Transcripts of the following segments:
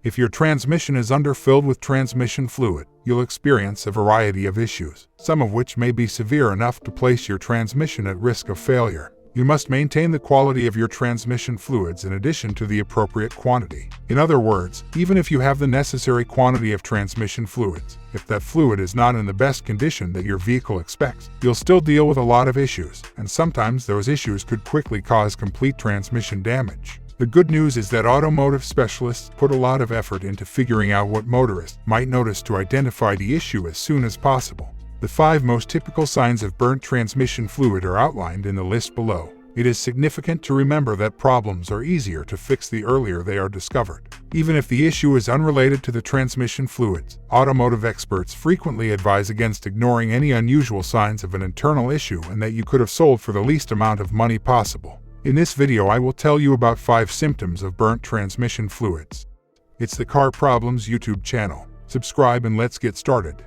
If your transmission is underfilled with transmission fluid, you'll experience a variety of issues, some of which may be severe enough to place your transmission at risk of failure. You must maintain the quality of your transmission fluids in addition to the appropriate quantity. In other words, even if you have the necessary quantity of transmission fluids, if that fluid is not in the best condition that your vehicle expects, you'll still deal with a lot of issues, and sometimes those issues could quickly cause complete transmission damage. The good news is that automotive specialists put a lot of effort into figuring out what motorists might notice to identify the issue as soon as possible. The 5 most typical signs of burnt transmission fluid are outlined in the list below. It is significant to remember that problems are easier to fix the earlier they are discovered. Even if the issue is unrelated to the transmission fluids, automotive experts frequently advise against ignoring any unusual signs of an internal issue and that you could have sold for the least amount of money possible. In this video, I will tell you about 5 symptoms of burnt transmission fluids. It's the Car Problems YouTube channel. Subscribe and let's get started.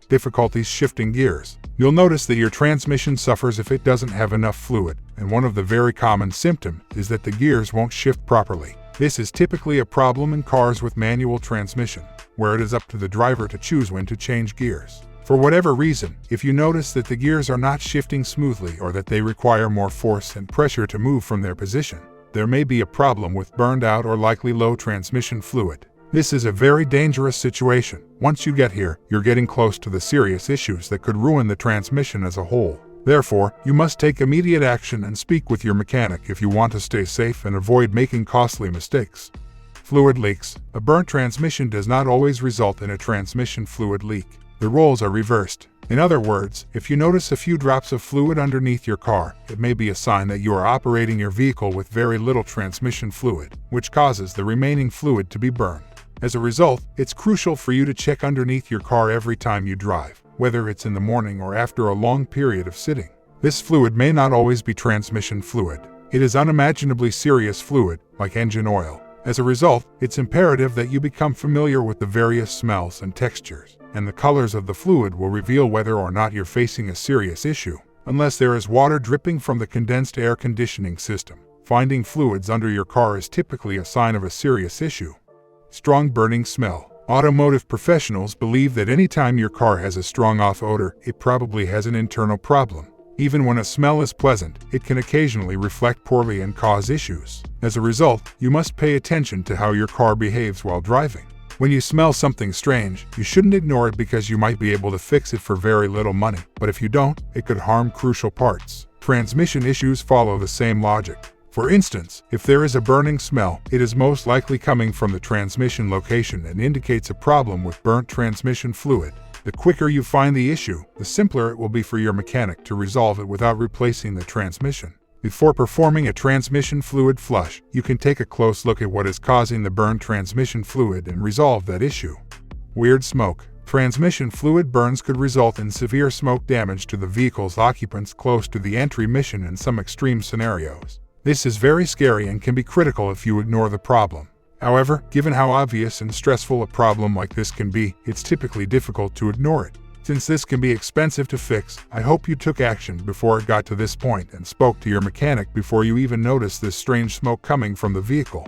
Difficulties shifting gears. You'll notice that your transmission suffers if it doesn't have enough fluid, and one of the very common symptoms is that the gears won't shift properly. This is typically a problem in cars with manual transmission, where it is up to the driver to choose when to change gears. For whatever reason, if you notice that the gears are not shifting smoothly or that they require more force and pressure to move from their position, there may be a problem with burned out or likely low transmission fluid. This is a very dangerous situation. Once you get here, you're getting close to the serious issues that could ruin the transmission as a whole. Therefore, you must take immediate action and speak with your mechanic if you want to stay safe and avoid making costly mistakes. Fluid leaks. A burnt transmission does not always result in a transmission fluid leak. The roles are reversed. In other words, if you notice a few drops of fluid underneath your car, it may be a sign that you are operating your vehicle with very little transmission fluid, which causes the remaining fluid to be burned. As a result, it's crucial for you to check underneath your car every time you drive, whether it's in the morning or after a long period of sitting. This fluid may not always be transmission fluid. It is unimaginably serious fluid, like engine oil. As a result, it's imperative that you become familiar with the various smells and textures, and the colors of the fluid will reveal whether or not you're facing a serious issue. Unless there is water dripping from the condensed air conditioning system, finding fluids under your car is typically a sign of a serious issue. Strong burning smell. Automotive professionals believe that anytime your car has a strong off odor, it probably has an internal problem. Even when a smell is pleasant, it can occasionally reflect poorly and cause issues. As a result, you must pay attention to how your car behaves while driving. When you smell something strange, you shouldn't ignore it because you might be able to fix it for very little money. But if you don't, it could harm crucial parts. Transmission issues follow the same logic. For instance, if there is a burning smell, it is most likely coming from the transmission location and indicates a problem with burnt transmission fluid. The quicker you find the issue, the simpler it will be for your mechanic to resolve it without replacing the transmission. Before performing a transmission fluid flush, you can take a close look at what is causing the burned transmission fluid and resolve that issue. Weird smoke. Transmission fluid burns could result in severe smoke damage to the vehicle's occupants close to the entry mission in some extreme scenarios. This is very scary and can be critical if you ignore the problem. However, given how obvious and stressful a problem like this can be, it's typically difficult to ignore it. Since this can be expensive to fix, I hope you took action before it got to this point and spoke to your mechanic before you even noticed this strange smoke coming from the vehicle.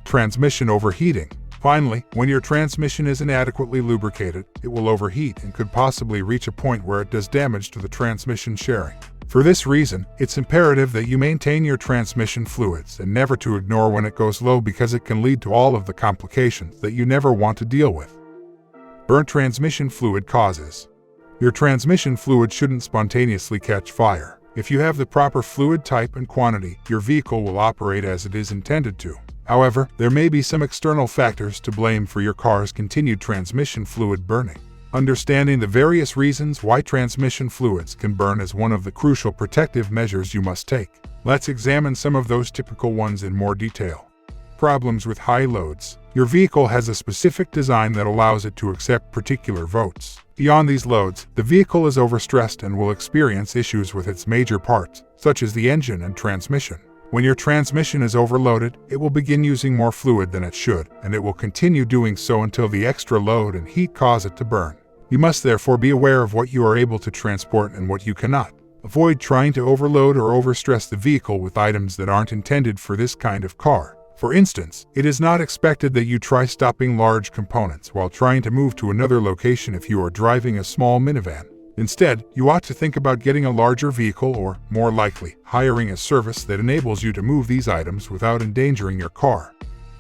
Transmission overheating. Finally, when your transmission is inadequately lubricated, it will overheat and could possibly reach a point where it does damage to the transmission sharing. For this reason, it's imperative that you maintain your transmission fluids and never to ignore when it goes low because it can lead to all of the complications that you never want to deal with. Burnt transmission fluid causes. Your transmission fluid shouldn't spontaneously catch fire. If you have the proper fluid type and quantity, your vehicle will operate as it is intended to. However, there may be some external factors to blame for your car's continued transmission fluid burning. Understanding the various reasons why transmission fluids can burn is one of the crucial protective measures you must take. Let's examine some of those typical ones in more detail. Problems with high loads. Your vehicle has a specific design that allows it to accept particular loads. Beyond these loads, the vehicle is overstressed and will experience issues with its major parts, such as the engine and transmission. When your transmission is overloaded, it will begin using more fluid than it should, and it will continue doing so until the extra load and heat cause it to burn. You must therefore be aware of what you are able to transport and what you cannot. Avoid trying to overload or overstress the vehicle with items that aren't intended for this kind of car. For instance, it is not expected that you try stopping large components while trying to move to another location if you are driving a small minivan. Instead, you ought to think about getting a larger vehicle or, more likely, hiring a service that enables you to move these items without endangering your car.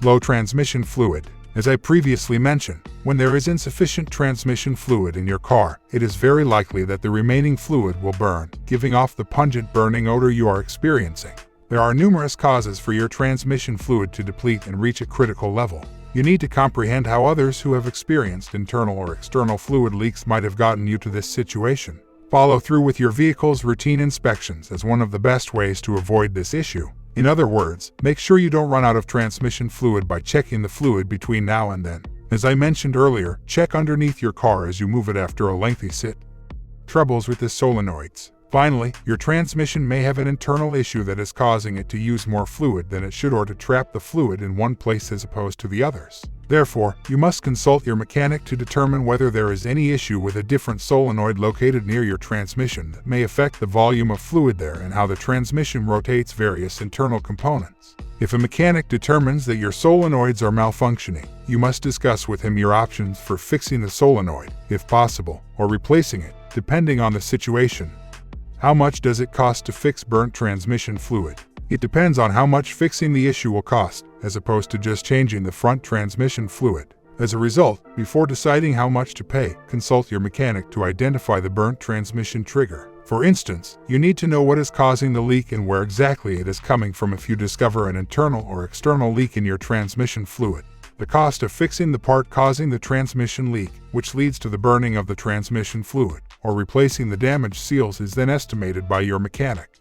Low transmission fluid. As I previously mentioned, when there is insufficient transmission fluid in your car, it is very likely that the remaining fluid will burn, giving off the pungent burning odor you are experiencing. There are numerous causes for your transmission fluid to deplete and reach a critical level. You need to comprehend how others who have experienced internal or external fluid leaks might have gotten you to this situation. Follow through with your vehicle's routine inspections as one of the best ways to avoid this issue. In other words, make sure you don't run out of transmission fluid by checking the fluid between now and then. As I mentioned earlier, check underneath your car as you move it after a lengthy sit. Troubles with the solenoids. Finally, your transmission may have an internal issue that is causing it to use more fluid than it should or to trap the fluid in one place as opposed to the others. Therefore, you must consult your mechanic to determine whether there is any issue with a different solenoid located near your transmission that may affect the volume of fluid there and how the transmission rotates various internal components. If a mechanic determines that your solenoids are malfunctioning, you must discuss with him your options for fixing the solenoid, if possible, or replacing it, depending on the situation. How much does it cost to fix burnt transmission fluid? It depends on how much fixing the issue will cost, as opposed to just changing the front transmission fluid. As a result, before deciding how much to pay, consult your mechanic to identify the burnt transmission trigger. For instance, you need to know what is causing the leak and where exactly it is coming from if you discover an internal or external leak in your transmission fluid. The cost of fixing the part causing the transmission leak, which leads to the burning of the transmission fluid, or replacing the damaged seals is then estimated by your mechanic.